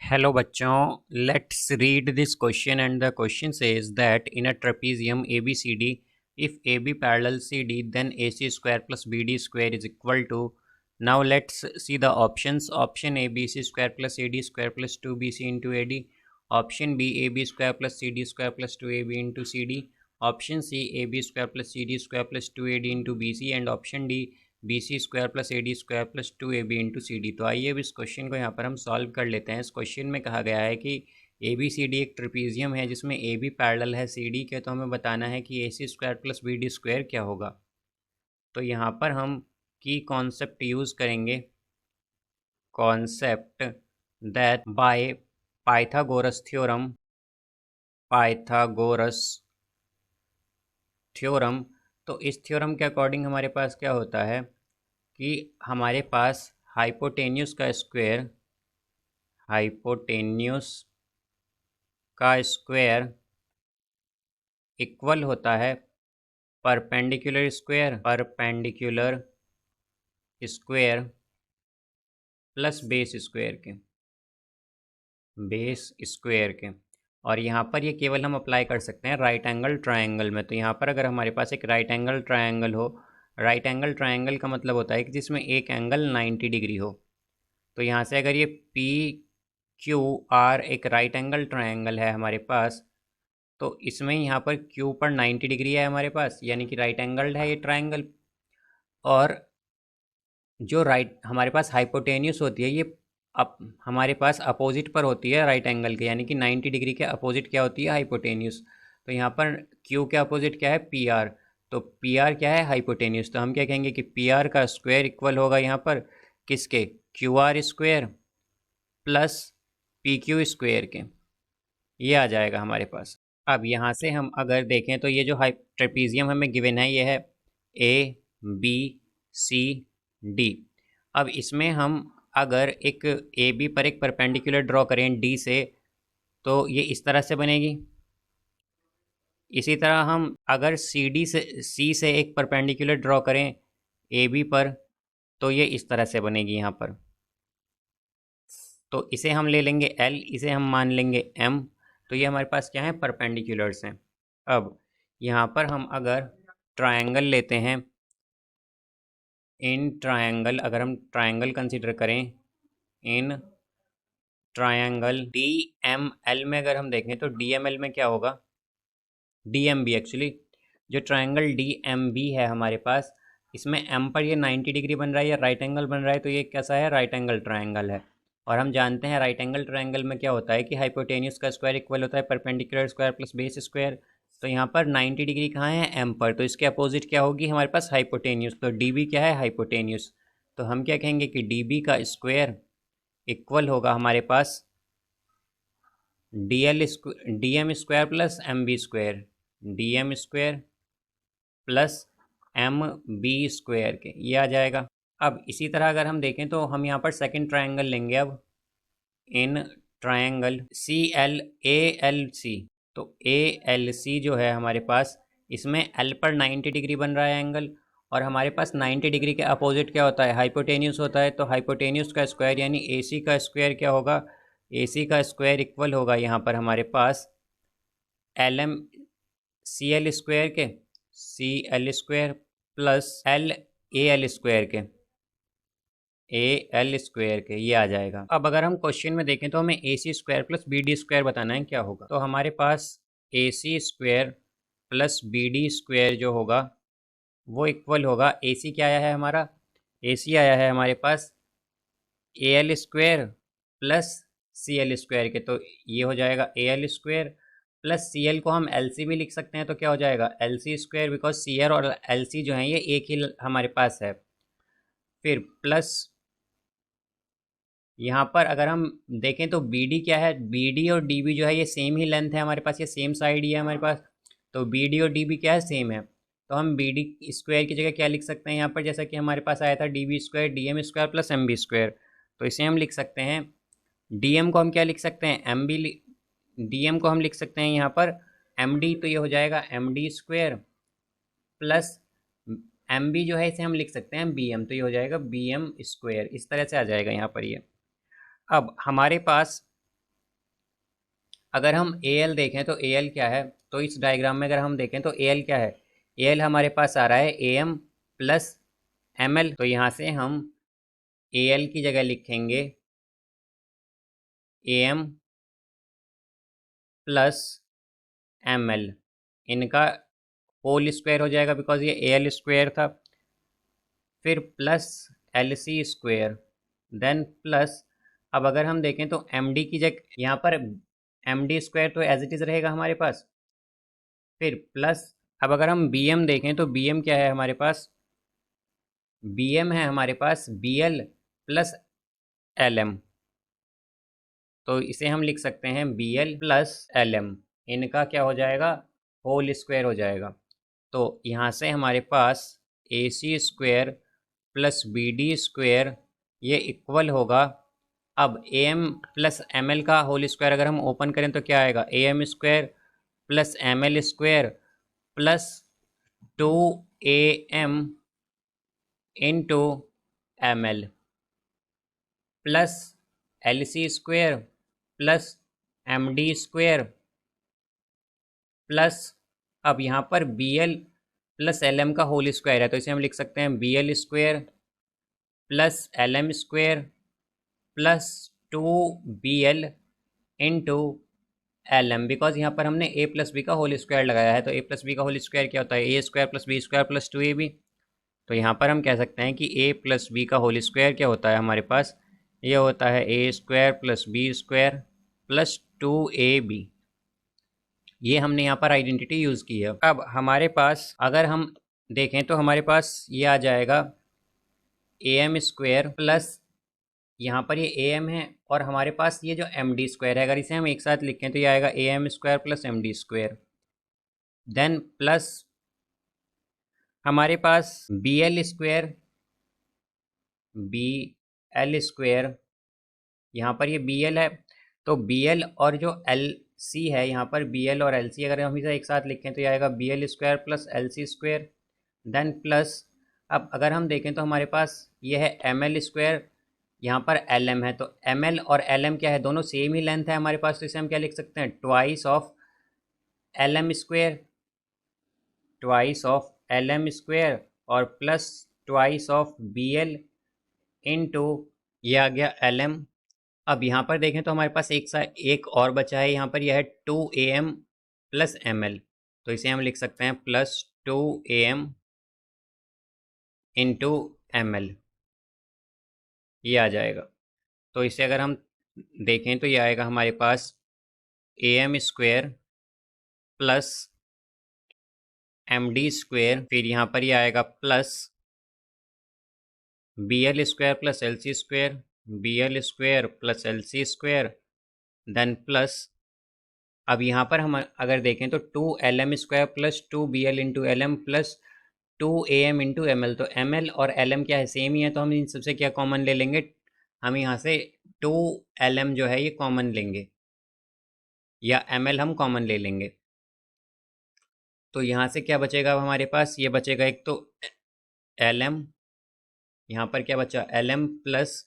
Hello बच्चों, let's read this question and the question says that in a trapezium ABCD, if AB parallel CD then AC square plus BD square is equal to. Now let's see the options. Option A BC square plus AD square plus 2BC into AD. Option B AB square plus CD square plus 2AB into CD. Option C AB square plus CD square plus 2AD into BC and option D BC square plus AD square plus 2AB into CD। तो आइए अब इस question को यहाँ पर हम solve कर लेते हैं। इस क्वेश्चन में कहा गया है कि ABCD एक ट्रिपीजियम है जिसमें AB पैरेलल है CD के, तो हमें बताना है कि AC square plus BD square क्या होगा। तो यहाँ पर हम की कॉन्सेप्ट यूज़ करेंगे, concept that by Pythagoras theorem, Pythagoras theorem. तो इस थ्योरम के अकॉर्डिंग हमारे पास क्या होता है कि हमारे पास हाइपोटेन्यूस का स्क्वायर, हाइपोटेन्यूस का स्क्वायर इक्वल होता है perpendicular square, perpendicular square plus base square के, बेस स्क्वायर के। और यहाँ पर ये केवल हम अप्लाई कर सकते हैं राइट एंगल ट्रायंगल में। तो यहाँ पर अगर हमारे पास एक राइट एंगल ट्रायंगल हो, राइट एंगल ट्रायंगल का मतलब होता है कि जिसमें एक एंगल 90 डिग्री हो। तो यहाँ से अगर ये पी क्यू आर एक राइट एंगल ट्रायंगल है हमारे पास, तो इसमें यहाँ पर क्यू पर 90 डिग्री है हमारे पास, यानी कि राइट एंगल्ड है ये ट्रायंगल। और जो राइट हमारे पास हाइपोटेन्यूस होती है, ये हमारे पास अपोजिट पर होती है राइट एंगल के, यानी कि 90 डिग्री के अपोजिट क्या होती है, हाइपोटेन्यूस। तो यहाँ पर क्यू के अपोजिट क्या है, पी आर। तो पी आर क्या है, हाइपोटेन्यूस। तो हम क्या कहेंगे कि पी आर का स्क्वायर इक्वल होगा यहाँ पर किसके, Q R square plus P Q square के। ये आ जाएगा हमारे पास। अब यहाँ से हम अगर देखें तो ये जो ट्रेपीजियम हमें गिवन है ये है ए बी सी डी। अब इसमें हम अगर एक ए बी पर एक परपेंडिकुलर ड्रॉ करें डी से, तो ये इस तरह से बनेगी। इसी तरह हम अगर सी से एक परपेंडिकुलर ड्रॉ करें ए बी पर, तो ये इस तरह से बनेगी यहाँ पर। तो इसे हम ले लेंगे एल, इसे हम मान लेंगे एम। तो ये हमारे पास क्या है, परपेंडिकुलर्स हैं। अब यहाँ पर हम अगर ट्रायंगल लेते हैं, इन ट्रायंगल अगर हम ट्रायंगल कंसीडर करें, in triangle D M L में अगर हम देखें तो डी एम एल में क्या होगा, डी एम बी एक्चुअली। जो ट्रायंगल डी एम बी है हमारे पास, इसमें एम पर ये 90 डिग्री बन रहा है या राइट एंगल बन रहा है, तो ये कैसा है, राइट एंगल ट्रायंगल है। और हम जानते हैं राइट एंगल ट्रायंगल में क्या होता है कि हाइपोटेन्यूस का स्क्वायर इक्वल होता है perpendicular square plus base square. तो यहाँ पर 90 डिग्री कहाँ है, एम पर। तो इसके अपोजिट क्या होगी हमारे पास, हाइपोटेन्यूस। तो डी बी क्या है, हाइपोटेन्यूस। तो हम क्या कहेंगे कि डी बी का स्क्वायर इक्वल होगा हमारे पास D M square plus M B square, D M square plus M B square के, ये आ जाएगा। अब इसी तरह अगर हम देखें तो हम यहाँ पर सेकंड ट्रायंगल लेंगे। अब in triangle C L A L C, तो ए एल सी जो है हमारे पास, इसमें एल पर 90 डिग्री बन रहा है एंगल, और हमारे पास 90 डिग्री के अपोजिट क्या होता है, हाइपोटेन्यूस होता है। तो हाइपोटेन्यूस का स्क्वायर यानी ए सी का स्क्वायर क्या होगा, ए सी का स्क्वायर इक्वल होगा यहाँ पर हमारे पास L M C L square के, C L square plus L A L square के, ए एल स्क्वायर के, ये आ जाएगा। अब अगर हम क्वेश्चन में देखें तो हमें A C square plus B D square बताना है क्या होगा। तो हमारे पास A C square plus B D square जो होगा वो इक्वल होगा, ए सी क्या आया है हमारा, ए सी आया है हमारे पास A L square plus C L square के। तो ये हो जाएगा A L square plus C L को हम एल सी भी लिख सकते हैं, तो क्या हो जाएगा, L C square, because C L और एल सी जो है ये एक ही हमारे पास है। फिर प्लस यहाँ पर अगर हम देखें तो बी डी क्या है, बी डी और डी बी जो है ये सेम ही लेंथ है हमारे पास, ये सेम साइड ही है हमारे पास। तो बी डी और डी बी क्या है, सेम है। तो हम बी डी स्क्वायर की जगह क्या लिख सकते हैं यहाँ पर, जैसा कि हमारे पास आया था D B square D M square plus M B square. तो इसे हम लिख सकते हैं, डी एम को हम क्या लिख सकते हैं, एम बी, डी एम को हम लिख सकते हैं यहाँ पर एम डी। तो ये हो जाएगा M D square plus M B जो है इसे हम लिख सकते हैं बी एम। तो ये हो जाएगा बी एम स्क्वायर, इस तरह से आ जाएगा यहाँ पर ये। अब हमारे पास अगर हम ए एल देखें तो ए एल क्या है, तो इस डायग्राम में अगर हम देखें तो ए एल क्या है, ए एल हमारे पास आ रहा है A M plus M L. तो यहाँ से हम ए एल की जगह लिखेंगे A M plus M L, इनका होल स्क्वायर हो जाएगा बिकॉज ये ए एल स्क्वायर था, फिर plus L C square, then plus, अब अगर हम देखें तो एम डी की जगह यहाँ पर एम डी स्क्वायर तो एज इट इज़ रहेगा हमारे पास, फिर प्लस, अब अगर हम बी एम देखें तो बी एम क्या है हमारे पास, बी एम है हमारे पास B L plus L M. तो इसे हम लिख सकते हैं B L plus L M, इनका क्या हो जाएगा, होल स्क्वायर हो जाएगा। तो यहाँ से हमारे पास A C square plus B D square ये इक्वल होगा, अब A M plus M L का होल स्क्वायर अगर हम ओपन करें तो क्या आएगा, A M square plus M L square plus 2am into M L plus L C square plus M D square plus, अब यहाँ पर B L plus L M का होल स्क्वायर है तो इसे हम लिख सकते हैं B L square plus L M square plus 2bl into L M, because यहाँ पर हमने ए प्लस बी का होल स्क्वायर लगाया है, तो ए प्लस बी का होल स्क्वायर क्या होता है, A square plus B square plus 2ab। तो यहाँ पर हम कह सकते हैं कि ए प्लस बी का होल स्क्वायर क्या होता है हमारे पास, ये होता है A square plus B square plus 2ab। ये हमने यहाँ पर आइडेंटिटी यूज़ की है। अब हमारे पास अगर हम देखें तो हमारे पास ये आ जाएगा ए एम स्क्वायर प्लस, यहाँ पर ये ए एम है और हमारे पास ये जो एम डी स्क्वायर है, अगर इसे हम एक साथ लिखें तो ये आएगा A M square plus M D square, then plus हमारे पास B L square, B L square, यहाँ पर ये बी एल है तो बी एल और जो एल सी है, यहाँ पर बी एल और एल सी अगर हम इसे एक साथ लिखें तो ये आएगा B L square plus L C square, then plus, अब अगर हम देखें तो हमारे पास ये है एम एल स्क्वायर, यहाँ पर एल एम है, तो एम एल और एल एम क्या है, दोनों सेम ही लेंथ है हमारे पास, तो इसे हम क्या लिख सकते हैं, twice of L M square, twice of L M square और plus twice of B L into ये आ गया एल एम। अब यहाँ पर देखें तो हमारे पास एक और बचा है, यहाँ पर यह है 2am प्लस एम एल, तो इसे हम लिख सकते हैं plus 2am into M L, ये आ जाएगा। तो इसे अगर हम देखें तो ये आएगा हमारे पास A M square plus M D square, फिर यहाँ पर ये आएगा plus B L square plus L C square, B L square plus L C square, then plus, अब यहाँ पर हम अगर देखें तो 2lm square plus 2bl into L M plus 2am into M L, तो एम एल और L M क्या है, सेम ही है, तो हम इन सबसे क्या कॉमन ले लेंगे, हम यहाँ से 2lm जो है ये कॉमन लेंगे या एम एल हम कॉमन ले लेंगे। तो यहाँ से क्या बचेगा, अब हमारे पास ये बचेगा एक तो एल एम, यहाँ पर क्या बचा एल एम प्लस,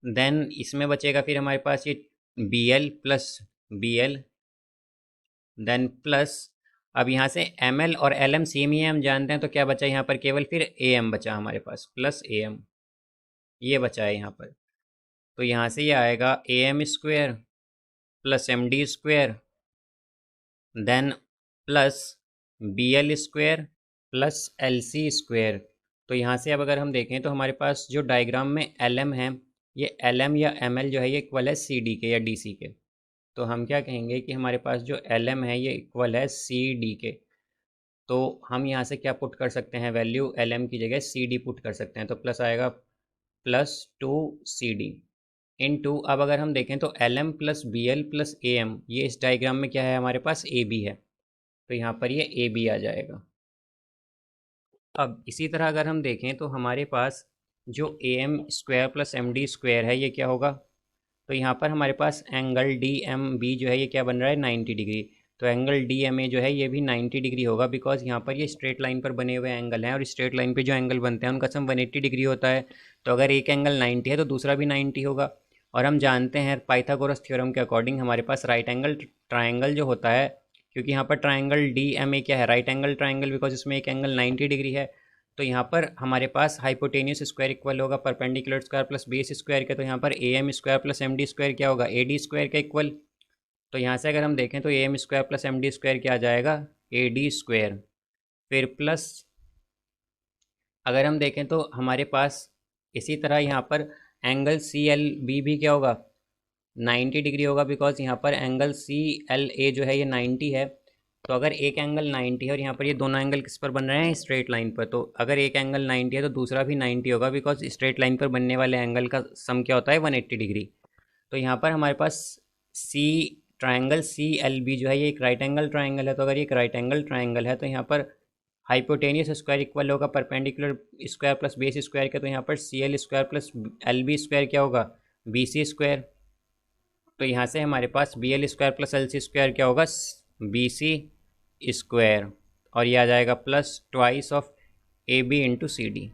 देन इसमें बचेगा फिर हमारे पास ये B L plus B L, then plus, अब यहाँ से एम एल और एल एम सेम ही है हम जानते हैं, तो क्या बचा यहाँ पर, केवल फिर ए एम बचा हमारे पास, प्लस ए एम, ये बचा है यहाँ पर। तो यहाँ से ये आएगा A M square plus M D square, then plus B L square plus L C square. तो यहाँ से अब अगर हम देखें तो हमारे पास जो डायग्राम में एल एम है, ये एल एम या एम एल जो है ये इक्वल है सी डी के या डी सी के, तो हम क्या कहेंगे कि हमारे पास जो एल एम है ये इक्वल है सी डी के। तो हम यहाँ से क्या पुट कर सकते हैं, वैल्यू एल एम की जगह सी डी पुट कर सकते हैं, तो प्लस आएगा प्लस 2cd इनटू, अब अगर हम देखें तो L M plus B L plus A M, ये इस डायग्राम में क्या है हमारे पास ए बी है, तो यहाँ पर ये ए बी आ जाएगा। अब इसी तरह अगर हम देखें तो हमारे पास जो A M square plus M D square है ये क्या होगा, तो यहाँ पर हमारे पास एंगल डी एम बी जो है ये क्या बन रहा है 90 डिग्री, तो एंगल डी एम ए जो है ये भी 90 डिग्री होगा, बिकॉज यहाँ पर ये स्ट्रेट लाइन पर बने हुए एंगल हैं और स्ट्रेट लाइन पे जो एंगल बनते हैं उनका सम 180 डिग्री होता है, तो अगर एक एंगल 90 है तो दूसरा भी 90 होगा। और हम जानते हैं पाइथागोरस थ्योरम के अकॉर्डिंग हमारे पास राइट एंगल ट्राइंगल जो होता है, क्योंकि यहाँ पर ट्राइंगल डी एम ए क्या है, राइट एंगल ट्राइंगल, बिकॉज इसमें एक एंगल 90 डिग्री है। तो यहाँ पर हमारे पास हाइपोटेनियस स्क्वायर इक्वल होगा perpendicular square plus base square का, तो यहाँ पर A M square plus M D square क्या होगा, ए डी स्क्वायर का इक्वल। तो यहाँ से अगर हम देखें तो A M square plus M D square क्या आ जाएगा, ए डी स्क्वायर। फिर प्लस अगर हम देखें तो हमारे पास इसी तरह यहाँ पर एंगल सी एल बी भी क्या होगा, 90 डिग्री होगा, बिकॉज यहाँ पर एंगल सी एल ए जो है ये 90 है। तो अगर एक एंगल 90 है और यहाँ पर ये दोनों एंगल किस पर बन रहे हैं, स्ट्रेट लाइन पर, तो अगर एक एंगल 90 है तो दूसरा भी 90 होगा, बिकॉज स्ट्रेट लाइन पर बनने वाले एंगल का सम क्या होता है, 180 डिग्री। तो यहाँ पर हमारे पास C triangle C L B जो है ये एक राइट एंगल ट्राइंगल है। तो अगर ये एक राइट एंगल ट्राइंगल है तो यहाँ पर हाइपोटेनियस स्क्वायर इक्वल होगा perpendicular square plus base square का, तो यहाँ पर C L square plus L B square क्या होगा, बी सी स्क्वायर। तो यहाँ से हमारे पास B L square plus L C square क्या होगा, बी सी स्क्वायर, और ये आ जाएगा plus twice of A B into C D,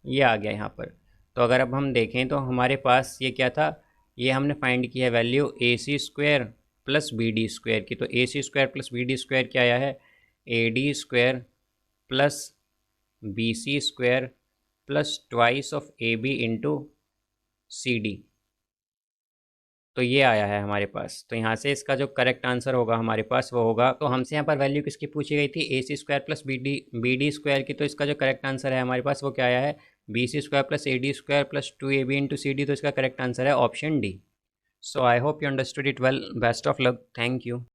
ये आ गया यहाँ पर। तो अगर अब हम देखें तो हमारे पास ये क्या था, ये हमने फाइंड किया है value A C square plus B D square की। तो A C square plus B D square क्या आया है, A D square plus B C square plus twice of A B into C D. तो ये आया है हमारे पास। तो यहाँ से इसका जो करेक्ट आंसर होगा हमारे पास वो होगा, तो हमसे यहाँ पर वैल्यू किसकी पूछी गई थी, A C square plus B D square की। तो इसका जो करेक्ट आंसर है हमारे पास वो क्या आया है, B C square plus A D square plus 2ab into C D. तो इसका करेक्ट आंसर है option D. So I hope you understood it well, best of luck, thank you.